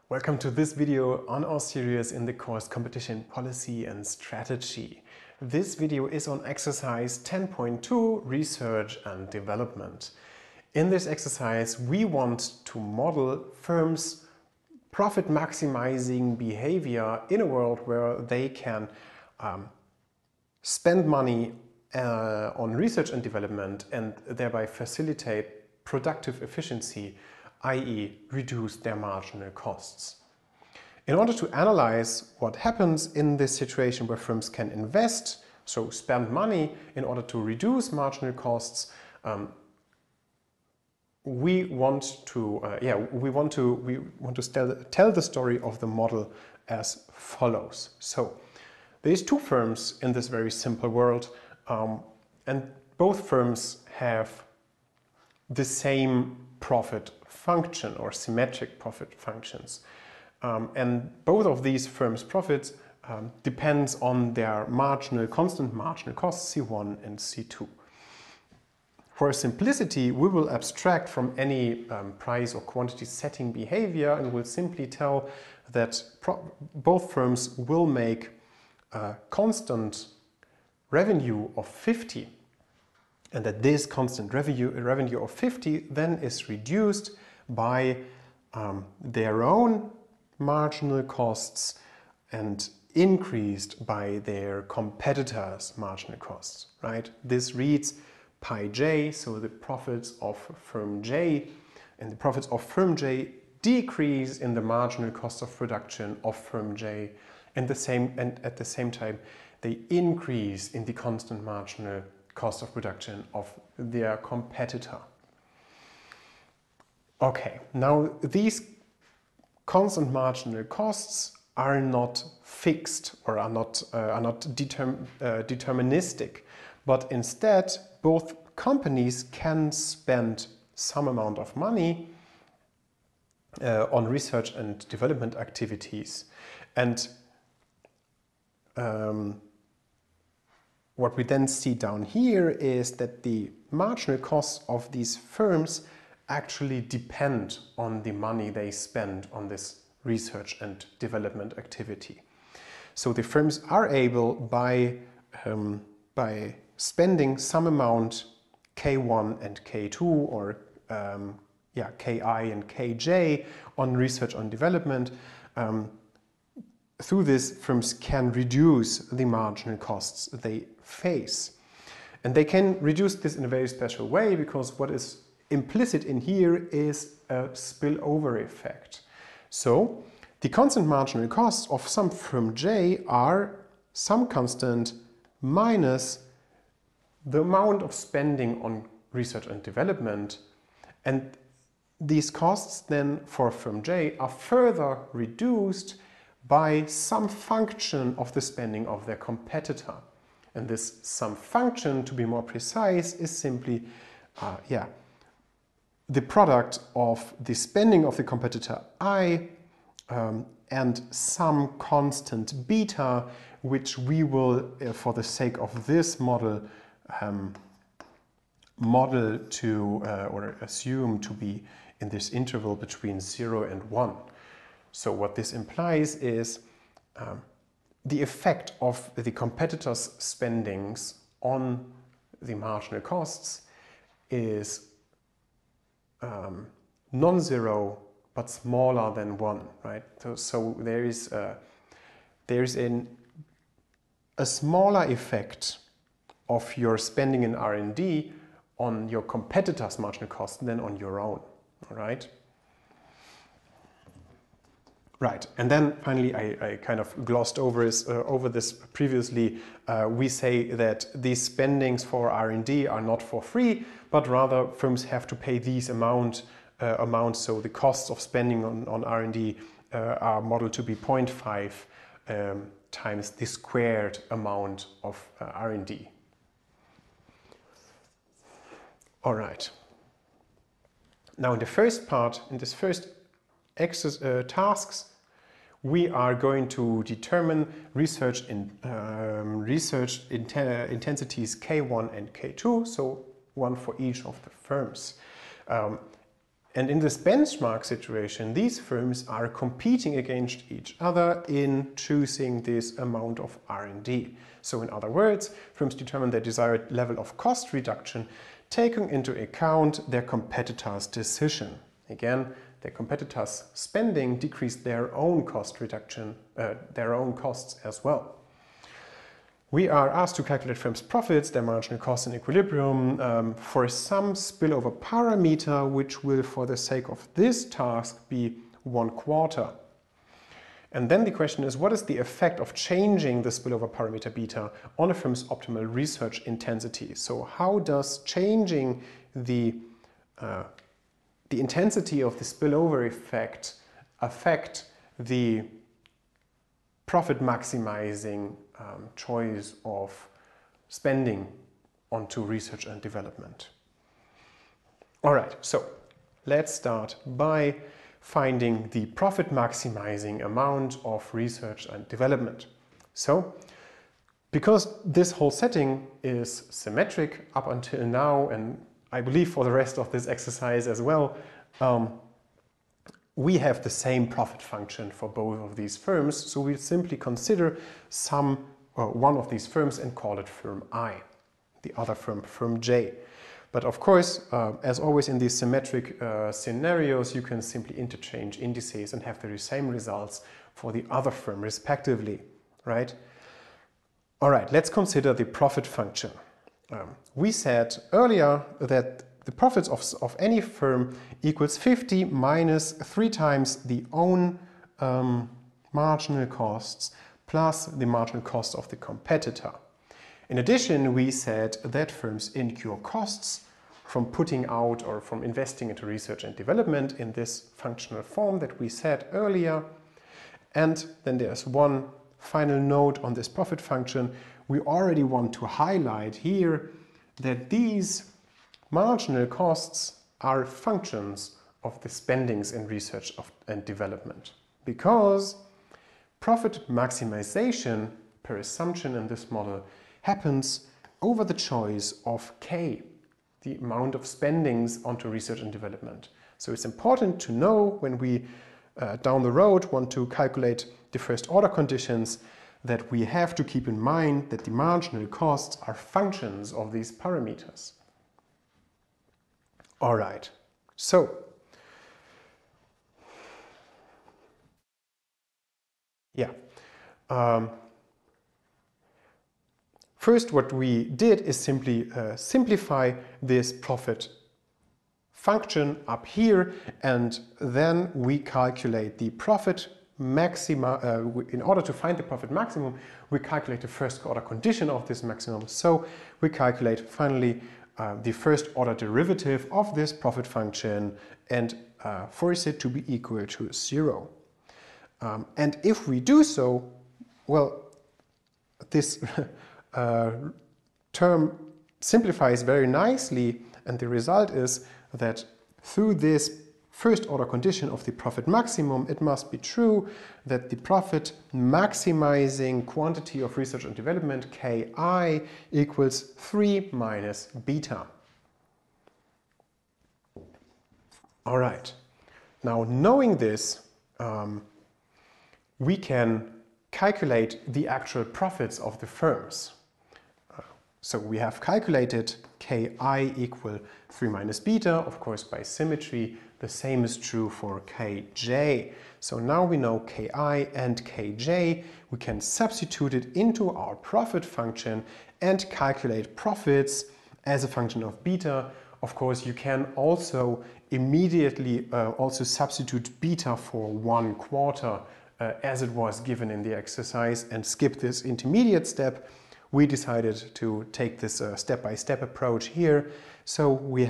Welcome to this video on our series in the course Competition Policy and Strategy. This video is on exercise 10.2, Research and Development. In this exercise, we want to model firms' profit maximizing behavior in a world where they can spend money on research and development and thereby facilitate productive efficiency, i.e. reduce their marginal costs. In order to analyze what happens in this situation where firms can invest, so spend money in order to reduce marginal costs, we want to tell the story of the model as follows. So there's two firms in this very simple world, and both firms have the same profit function or symmetric profit functions. And both of these firms' profits depends on their constant marginal costs, C1 and C2. For simplicity, we will abstract from any price or quantity setting behavior and will simply tell that both firms will make a constant revenue of 50, and that this constant revenue of 50 then is reduced by their own marginal costs and increased by their competitors' marginal costs, right? This reads pi j, so the profits of firm J, and the profits of firm J decrease in the marginal cost of production of firm J, and at the same time they increase in the constant marginal cost of production of their competitor. Okay, now these constant marginal costs are not fixed or are not deterministic, but instead both companies can spend some amount of money on research and development activities. And what we then see down here is that the marginal costs of these firms actually depend on the money they spend on this research and development activity. So the firms are able by spending some amount K1 and K2 or Ki and Kj on research and development. Through this, firms can reduce the marginal costs they face. And they can reduce this in a very special way because what is implicit in here is a spillover effect. So the constant marginal costs of some firm J are some constant minus the amount of spending on research and development, and these costs then for firm J are further reduced by some function of the spending of their competitor. And this some function, to be more precise, is simply the product of the spending of the competitor I and some constant beta, which we will, for the sake of this model, or assume to be in this interval between 0 and 1. So what this implies is the effect of the competitors' spendings on the marginal costs is non-zero but smaller than 1, right? So there is a smaller effect of your spending in R&D on your competitors' marginal cost than on your own, all right? Right, and then finally I kind of glossed over this previously. We say that these spendings for R&D are not for free, but rather firms have to pay these amounts, so the costs of spending on R&D are modeled to be 0.5 times the squared amount of R&D. All right. Now in the first part, in this first tasks, we are going to determine research intensities K1 and K2, so one for each of the firms. And in this benchmark situation, these firms are competing against each other in choosing this amount of R&D. So in other words, firms determine their desired level of cost reduction, taking into account their competitors' decision. Again, their competitors' spending decreased their own cost reduction, their own costs as well. We are asked to calculate firms' profits, their marginal cost and equilibrium for some spillover parameter, which will, for the sake of this task, be 1/4. And then the question is, what is the effect of changing the spillover parameter beta on a firm's optimal research intensity? So how does changing the intensity of the spillover effect affect the profit maximizing choice of spending onto research and development? All right, so let's start by finding the profit maximizing amount of research and development. So, because this whole setting is symmetric up until now, and I believe for the rest of this exercise as well, we have the same profit function for both of these firms, so we simply consider one of these firms and call it firm I, the other firm J. But of course, as always in these symmetric scenarios, you can simply interchange indices and have the same results for the other firm respectively, right? All right, let's consider the profit function. We said earlier that the profits of any firm equals 50 minus 3 times the own marginal costs plus the marginal cost of the competitor. In addition, we said that firms incur costs from putting out or from investing into research and development in this functional form that we said earlier. And then there's one final note on this profit function. We already want to highlight here that these marginal costs are functions of the spendings in research and development, because profit maximization per assumption in this model happens over the choice of K, the amount of spendings onto research and development. So it's important to know when we down the road want to calculate the first order conditions that we have to keep in mind that the marginal costs are functions of these parameters. All right, so yeah. First, what we did is simply simplify this profit function up here, and then we calculate the profit maxima. In order to find the profit maximum, we calculate the first order condition of this maximum. So we calculate finally the first order derivative of this profit function and force it to be equal to 0. And if we do so, well, this term simplifies very nicely, and the result is that through this first order condition of the profit maximum, it must be true that the profit maximizing quantity of research and development, Ki, equals 3 minus beta. All right, now knowing this, we can calculate the actual profits of the firms. So we have calculated Ki equal 3 minus beta. Of course, by symmetry, the same is true for Kj. So now we know Ki and Kj. We can substitute it into our profit function and calculate profits as a function of beta. Of course, you can also immediately also substitute beta for 1/4 as it was given in the exercise and skip this intermediate step. We decided to take this step-by-step approach here. So we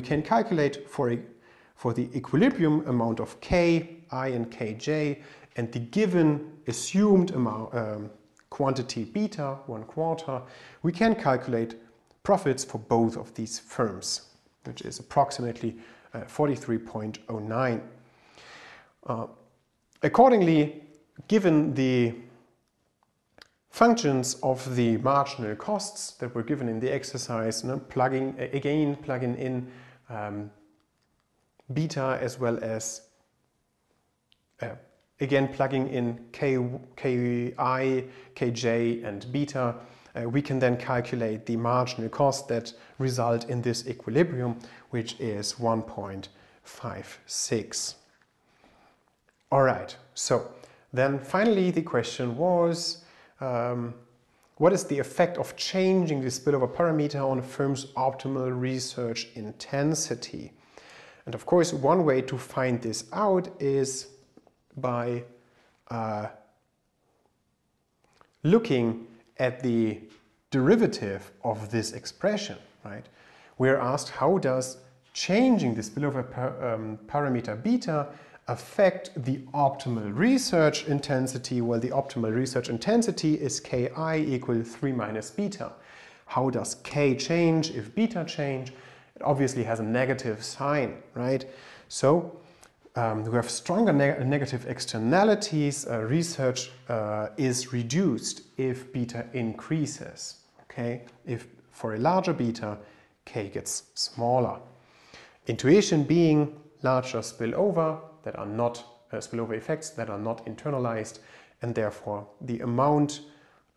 can calculate for the equilibrium amount of Ki and Kj and the given assumed amount, quantity beta, 1/4. We can calculate profits for both of these firms, which is approximately 43.09. Accordingly, given the functions of the marginal costs that were given in the exercise, plugging in beta, as well as again plugging in Ki, Kj and beta, we can then calculate the marginal cost that result in this equilibrium, which is 1.56. All right, so then finally the question was, what is the effect of changing the spillover parameter on a firm's optimal research intensity? And of course, one way to find this out is by looking at the derivative of this expression, right? We're asked, how does changing the spillover parameter beta affect the optimal research intensity? Well, the optimal research intensity is Ki equal 3 minus beta. How does K change if beta change? It obviously has a negative sign, right? So we have stronger negative externalities. Research is reduced if beta increases, okay? If for a larger beta, K gets smaller. Intuition being larger spillover that are not spillover effects that are not internalized, and therefore the amount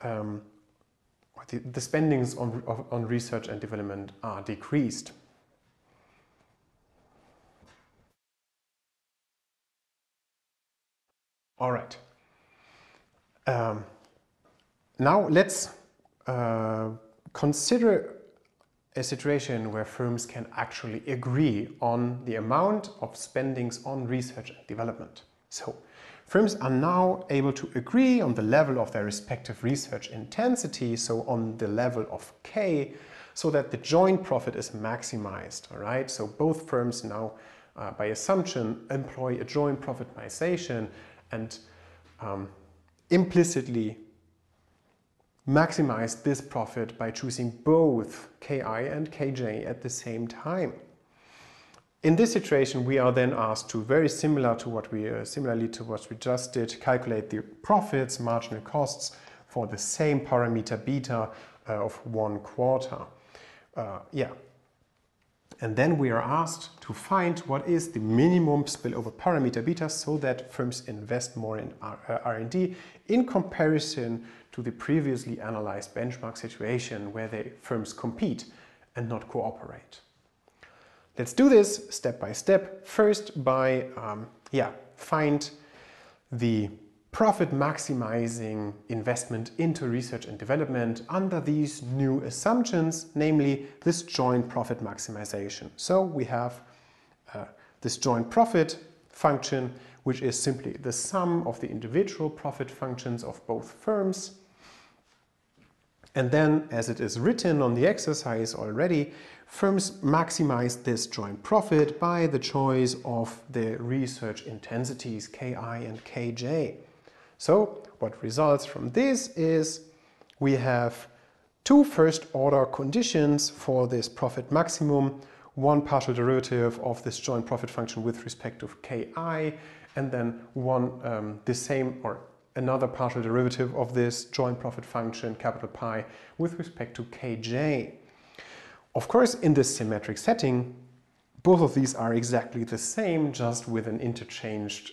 the spendings on research and development are decreased. All right. Now let's consider a situation where firms can actually agree on the amount of spendings on research and development. So firms are now able to agree on the level of their respective research intensity, so on the level of K, so that the joint profit is maximized. All right. So both firms now, by assumption, employ a joint profit maximization and implicitly maximize this profit by choosing both Ki and Kj at the same time. In this situation, we are then asked to, very similarly to what we just did, calculate the profits, marginal costs for the same parameter beta of 1/4. And then we are asked to find what is the minimum spillover parameter beta so that firms invest more in R&D in comparison to the previously analyzed benchmark situation where firms compete and not cooperate. Let's do this step by step. First by find the profit maximizing investment into research and development under these new assumptions, namely this joint profit maximization. So we have this joint profit function, which is simply the sum of the individual profit functions of both firms. And then, as it is written on the exercise already, firms maximize this joint profit by the choice of the research intensities Ki and Kj. So what results from this is we have two first-order conditions for this profit maximum, one partial derivative of this joint profit function with respect to Ki, and then another partial derivative of this joint profit function, capital Pi, with respect to Kj. Of course, in this symmetric setting, both of these are exactly the same, just with an interchanged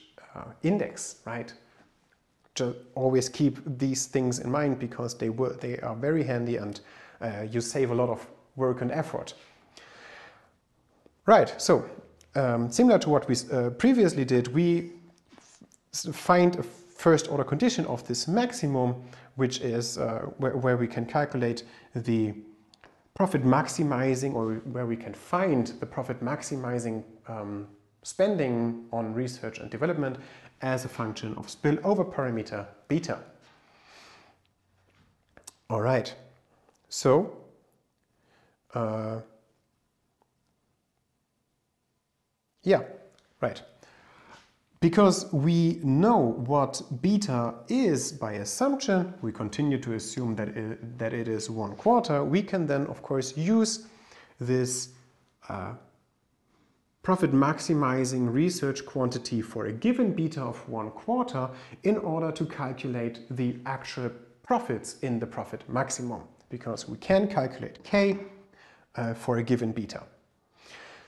index, right? Just always keep these things in mind because they are very handy and you save a lot of work and effort. Right, so similar to what we previously did, we find a first order condition of this maximum, which is where we can calculate the profit maximizing, or where we can find the profit maximizing spending on research and development as a function of spillover parameter beta. All right, so because we know what beta is by assumption, we continue to assume that it is 1/4. We can then, of course, use this profit maximizing research quantity for a given beta of 1/4 in order to calculate the actual profits in the profit maximum, because we can calculate K for a given beta.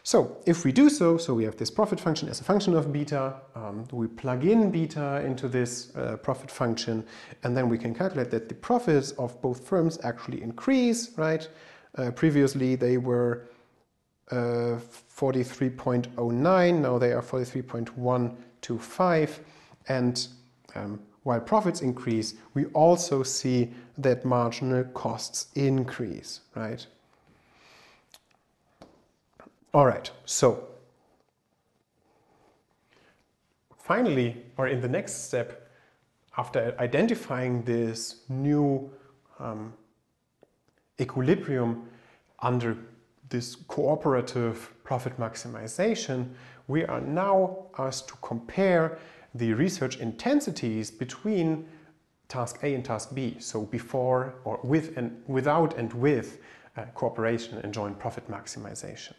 So if we do so we have this profit function as a function of beta, we plug in beta into this profit function, and then we can calculate that the profits of both firms actually increase, right? Previously they were 43.09, now they are 43.125, and while profits increase, we also see that marginal costs increase, right? All right, so finally, or in the next step, after identifying this new equilibrium under this cooperative profit maximization, we are now asked to compare the research intensities between task A and task B, so before or with and without and with cooperation and joint profit maximization.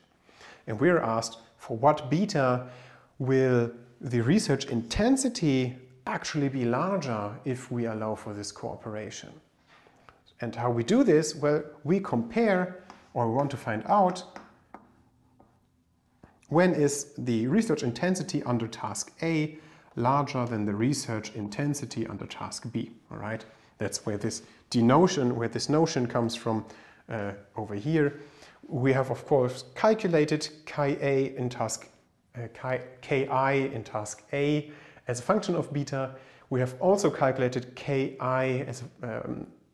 And we are asked for what beta will the research intensity actually be larger if we allow for this cooperation. And how we do this? Well, we compare, or we want to find out, when is the research intensity under task A larger than the research intensity under task B, all right? That's where this notion comes from over here. We have, of course, calculated Ki in task A as a function of beta. We have also calculated Ki as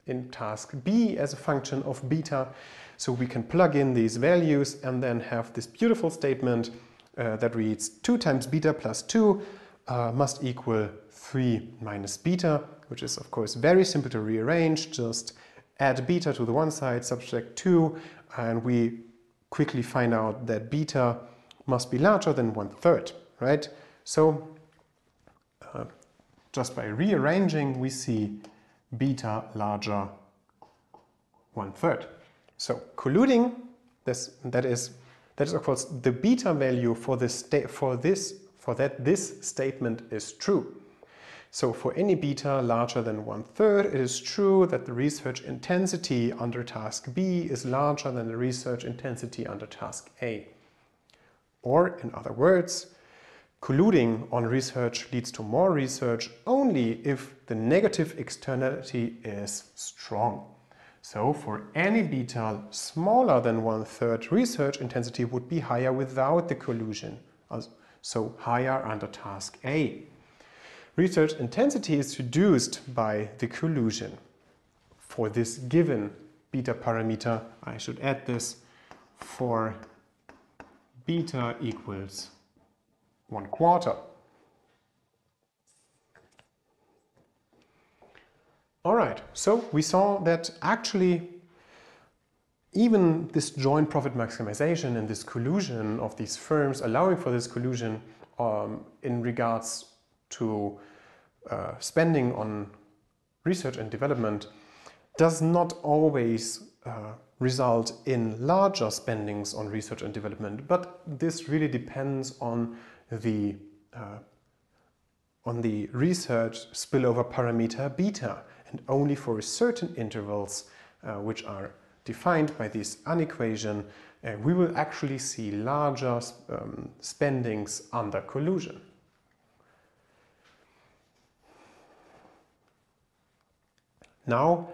in task B as a function of beta. So we can plug in these values and then have this beautiful statement that reads 2 times beta plus 2 must equal 3 minus beta, which is, of course, very simple to rearrange. Just add beta to the one side, subtract 2, and we quickly find out that beta must be larger than 1/3, right? So just by rearranging, we see beta larger 1/3. So colluding, that is of course the beta value for this statement is true. So for any beta larger than 1/3, it is true that the research intensity under task B is larger than the research intensity under task A. Or in other words, colluding on research leads to more research only if the negative externality is strong. So for any beta smaller than 1/3, research intensity would be higher without the collusion, so higher under task A. Research intensity is reduced by the collusion. For this given beta parameter, I should add this, for beta equals 1/4. All right, so we saw that actually even this joint profit maximization and this collusion of these firms, allowing for this collusion in regards to spending on research and development, does not always result in larger spendings on research and development, but this really depends on the research spillover parameter beta, and only for certain intervals which are defined by this unequation, we will actually see larger spendings under collusion. Now,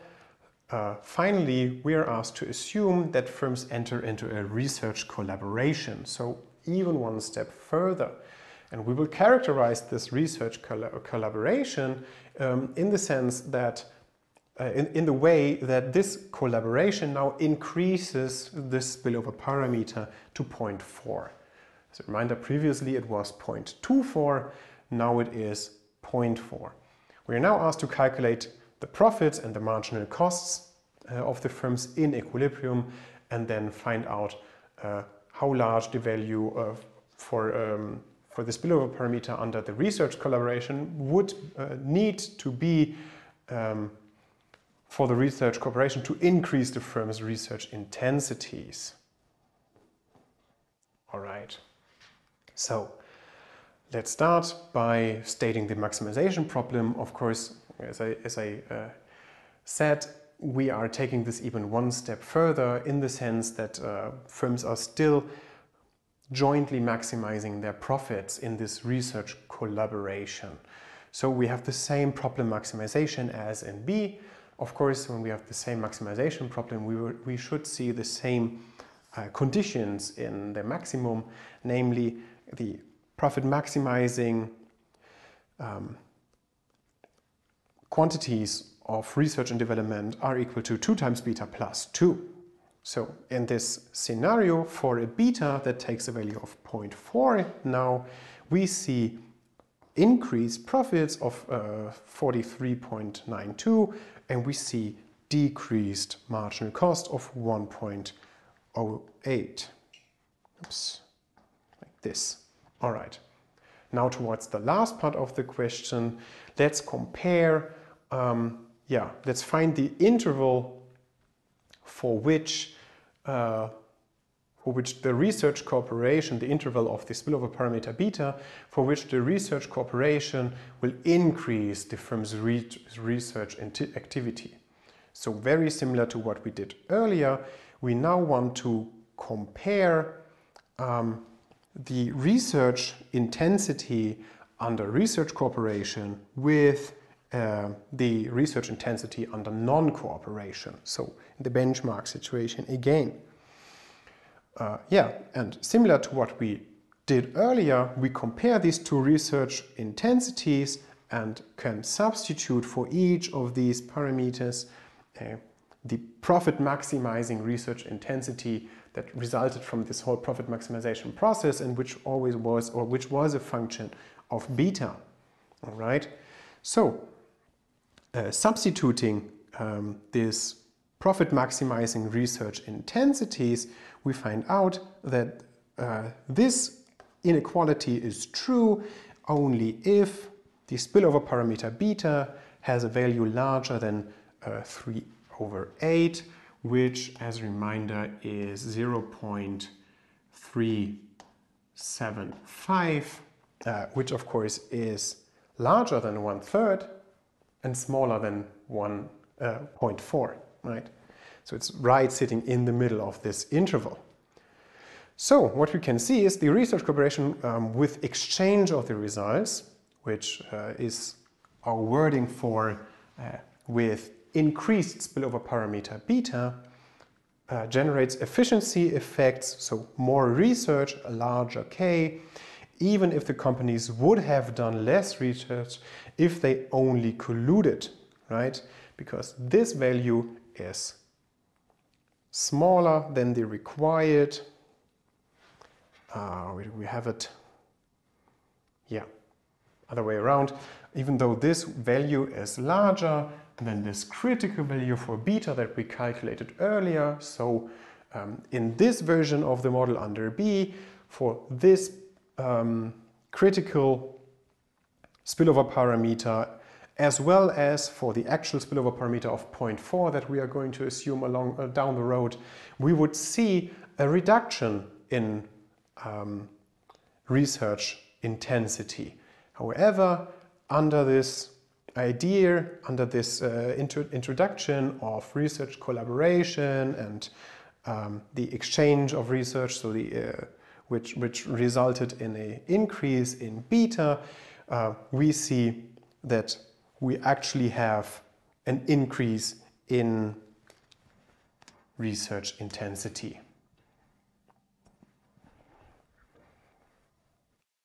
finally, we are asked to assume that firms enter into a research collaboration, so even one step further. And we will characterize this research collaboration in the sense that, in the way that this collaboration now increases the spillover parameter to 0.4. As a reminder, previously it was 0.24, now it is 0.4. We are now asked to calculate the profits and the marginal costs of the firms in equilibrium, and then find out how large the value for the spillover parameter under the research collaboration would need to be for the research cooperation to increase the firm's research intensities. All right, so let's start by stating the maximization problem. Of course, as I said, we are taking this even one step further in the sense that firms are still jointly maximizing their profits in this research collaboration. So we have the same problem maximization as in B. Of course, when we have the same maximization problem, we should see the same conditions in the maximum, namely the profit maximizing quantities of research and development are equal to 2 times beta plus 2. So in this scenario, for a beta that takes a value of 0.4, now we see increased profits of 43.92, and we see decreased marginal cost of 1.08. Oops, like this. All right. Now towards the last part of the question, let's compare, let's find the interval for which the research cooperation, the interval of the spillover parameter beta, for which the research cooperation will increase the firm's research activity. So very similar to what we did earlier, we now want to compare the research intensity under research cooperation with the research intensity under non-cooperation, so in the benchmark situation again. And similar to what we did earlier, we compare these two research intensities and can substitute for each of these parameters the profit maximizing research intensity that resulted from this whole profit maximization process, and which was a function of beta. All right. So substituting this profit maximizing research intensities, we find out that this inequality is true only if the spillover parameter beta has a value larger than 3/8, which, as a reminder, is 0.375, which of course is larger than 1/3 and smaller than 1.4, right? So it's right sitting in the middle of this interval. So what we can see is the research cooperation with exchange of the results, which is our wording for with increased spillover parameter beta, generates efficiency effects, so more research, a larger K, even if the companies would have done less research if they only colluded, right? Because this value is smaller than the required, we have it, other way around, even though this value is larger than this critical value for beta that we calculated earlier. So in this version of the model under B, for this critical spillover parameter, as well as for the actual spillover parameter of 0.4 that we are going to assume down the road, we would see a reduction in research intensity. However, under this idea, under this introduction of research collaboration and the exchange of research, so which resulted in an increase in beta, we see that we actually have an increase in research intensity.